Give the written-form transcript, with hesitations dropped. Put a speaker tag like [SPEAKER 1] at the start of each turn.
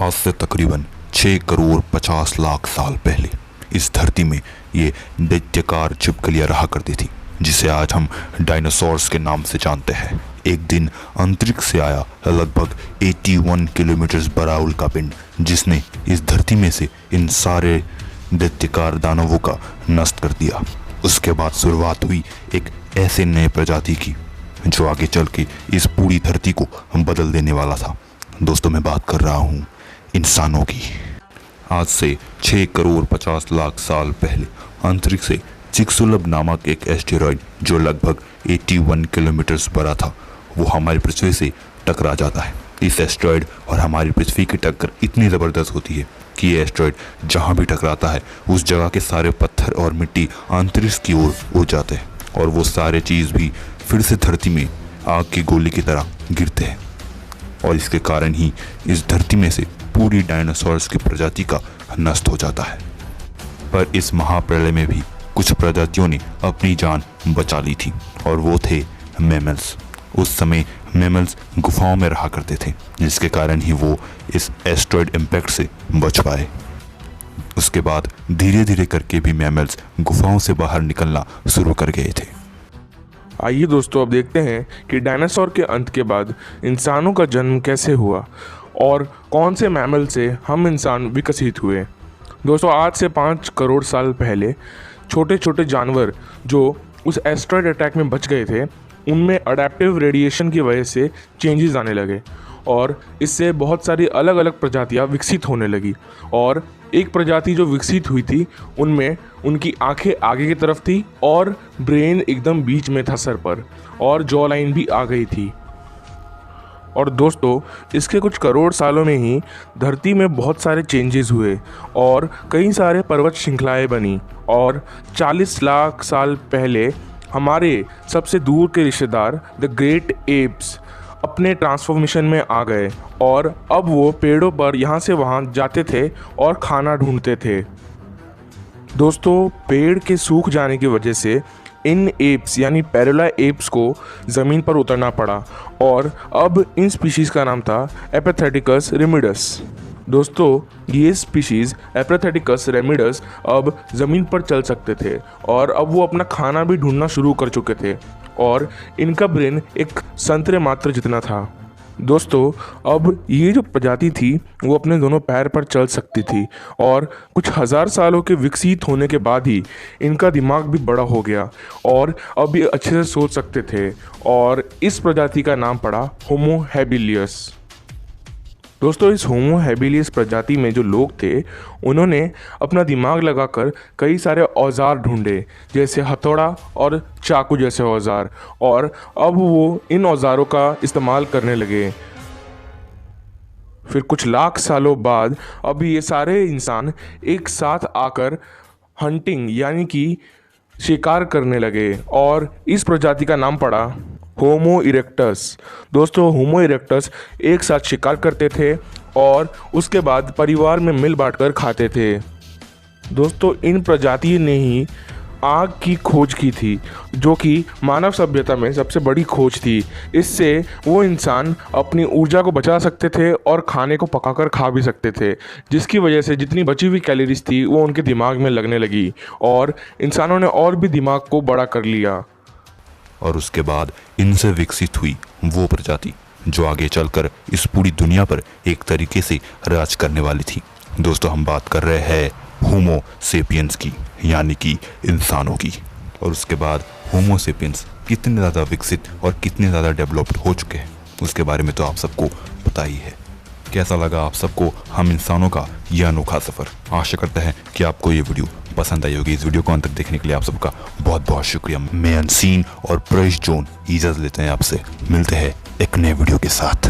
[SPEAKER 1] आज से तकरीबन 6 करोड़ 50 लाख साल पहले इस धरती में ये दैत्यकार छिपकलियाँ रहा करती थी, जिसे आज हम डायनासोर्स के नाम से जानते हैं। एक दिन अंतरिक्ष से आया लगभग 81 किलोमीटर बड़ा उल्कापिंड, जिसने इस धरती में से इन सारे दैत्यकार दानवों का नष्ट कर दिया। उसके बाद शुरुआत हुई एक ऐसे नए प्रजाति की जो आगे चल के इस पूरी धरती को बदल देने वाला था। दोस्तों, मैं बात कर रहा हूँ इंसानों की। आज से 6 करोड़ 50 लाख साल पहले अंतरिक्ष से चिक्सुलब नामक एक एस्टेरॉयड जो लगभग 81 किलोमीटर बड़ा था, वो हमारी पृथ्वी से टकरा जाता है। इस एस्टेरॉयड और हमारी पृथ्वी की टक्कर इतनी ज़बरदस्त होती है कि ये एस्टेरॉयड जहाँ भी टकराता है उस जगह के सारे पत्थर और मिट्टी अंतरिक्ष की ओर उड़ जाते हैं और वो सारे चीज़ भी फिर से धरती में आग की गोली की तरह गिरते हैं। और इसके कारण ही इस धरती में से पूरी डायनासोर्स की प्रजाति का नष्ट हो जाता है। पर इस महाप्रलय में भी कुछ प्रजातियों ने अपनी जान बचा ली थी और वो थे मैमल्स। उस समय मैमल्स गुफाओं में रहा करते थे, जिसके कारण ही वो इस एस्टेरॉयड इम्पैक्ट से बच पाए। उसके बाद धीरे धीरे करके भी मैमल्स गुफाओं से बाहर निकलना शुरू कर गए थे।
[SPEAKER 2] आइए दोस्तों, अब देखते हैं कि डायनासोर के अंत के बाद इंसानों का जन्म कैसे हुआ और कौन से मैमल से हम इंसान विकसित हुए। दोस्तों, आज से 5 करोड़ साल पहले छोटे छोटे जानवर जो उस एस्टेरॉयड अटैक में बच गए थे, उनमें अडेप्टिव रेडिएशन की वजह से चेंजेस आने लगे और इससे बहुत सारी अलग अलग प्रजातियां विकसित होने लगी। और एक प्रजाति जो विकसित हुई थी, उनमें उनकी आंखें आगे की तरफ थी और ब्रेन एकदम बीच में था सर पर, और जॉ लाइन भी आ गई थी। और दोस्तों, इसके कुछ करोड़ सालों में ही धरती में बहुत सारे चेंजेस हुए और कई सारे पर्वत श्रृंखलाएं बनी। और 40 लाख साल पहले हमारे सबसे दूर के रिश्तेदार द ग्रेट एप्स अपने ट्रांसफॉर्मेशन में आ गए और अब वो पेड़ों पर यहाँ से वहाँ जाते थे और खाना ढूंढते थे। दोस्तों, पेड़ के सूख जाने की वजह से इन एप्स यानी पैरेला एप्स को ज़मीन पर उतरना पड़ा और अब इन स्पीशीज़ का नाम था एपिथेटिकस रेमिडस। दोस्तों, ये स्पीशीज़ एपिथेटिकस रेमिडस अब ज़मीन पर चल सकते थे और अब वो अपना खाना भी ढूंढना शुरू कर चुके थे और इनका ब्रेन एक संतरे मात्र जितना था। दोस्तों, अब ये जो प्रजाति थी वो अपने दोनों पैर पर चल सकती थी और कुछ हज़ार सालों के विकसित होने के बाद ही इनका दिमाग भी बड़ा हो गया और अब ये अच्छे से सोच सकते थे और इस प्रजाति का नाम पड़ा होमो हैबिलियस। दोस्तों, इस होमो हैबिलियस प्रजाति में जो लोग थे, उन्होंने अपना दिमाग लगाकर कई सारे औजार ढूंढे, जैसे हथौड़ा और चाकू जैसे औजार, और अब वो इन औजारों का इस्तेमाल करने लगे। फिर कुछ लाख सालों बाद अब ये सारे इंसान एक साथ आकर हंटिंग यानी कि शिकार करने लगे और इस प्रजाति का नाम पड़ा होमो इरेक्टस। दोस्तों, होमो इरेक्टस एक साथ शिकार करते थे और उसके बाद परिवार में मिल बांटकर खाते थे। दोस्तों, इन प्रजाति ने ही आग की खोज की थी, जो कि मानव सभ्यता में सबसे बड़ी खोज थी। इससे वो इंसान अपनी ऊर्जा को बचा सकते थे और खाने को पकाकर खा भी सकते थे, जिसकी वजह से जितनी बची हुई कैलोरीज थी वो उनके दिमाग में लगने लगी और इंसानों ने और भी दिमाग को बड़ा कर लिया।
[SPEAKER 1] और उसके बाद इनसे विकसित हुई वो प्रजाति जो आगे चलकर इस पूरी दुनिया पर एक तरीके से राज करने वाली थी। दोस्तों, हम बात कर रहे हैं होमो सेपियंस की, यानी कि इंसानों की। और उसके बाद होमो सेपियंस कितने ज़्यादा विकसित और कितने ज़्यादा डेवलप्ड हो चुके हैं, उसके बारे में तो आप सबको पता ही है। कैसा लगा आप सबको हम इंसानों का यह अनोखा सफ़र? आशा करता है कि आपको ये वीडियो पसंद आई होगी। इस वीडियो को अंत तक देखने के लिए आप सबका बहुत बहुत शुक्रिया। मैं अनसीन और प्रवेश जोन इजाज़त लेते हैं आपसे। मिलते हैं एक नए वीडियो के साथ।